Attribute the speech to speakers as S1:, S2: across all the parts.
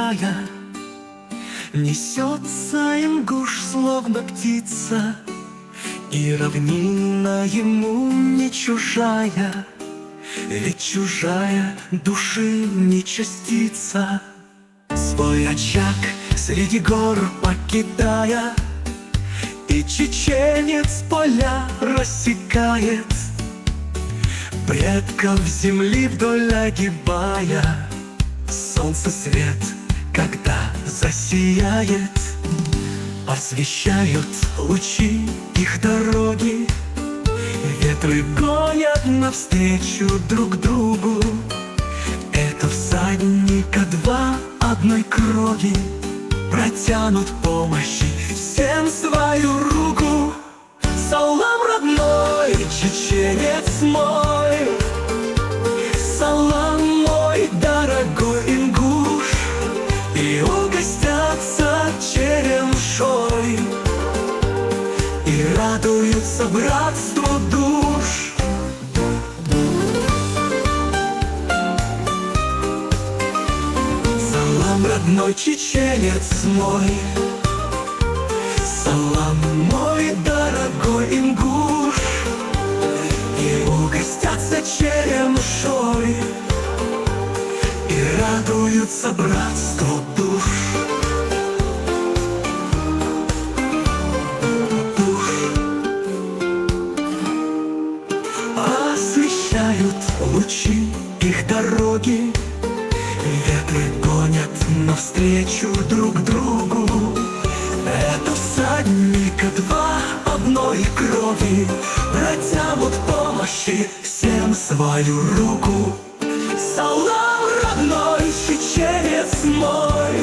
S1: края. Несется ингуш, словно птица, и равнина ему не чужая, ведь чужая души не частица. Свой очаг среди гор покидая, и чеченец поля рассекает, предков земли вдоль огибая. Солнце свет, когда засияет, освещают лучи их дороги. Ветры гонят навстречу друг другу. Это всадника два одной крови, протянут помощи всем свою руку. Салам, родной чеченец мой, салам, мой дорогой ингуш, и угостятся черемшой, и радуются братству душ. Салам, родной чеченец мой, салам, мой дорогой ингуш, и угостятся черемшой, и радуются братству душ. Освещают лучи их дороги, ветры гонят навстречу друг другу. Это всадника два одной крови, протянут помощи всем свою руку. Салам, родной чеченец мой,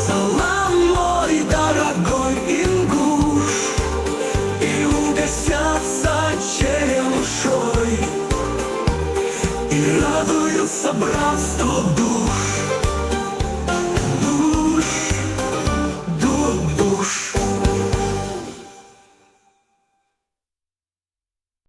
S1: салам, мой дорогой ингуш, и угостятся черемшой, и радуются братству душ.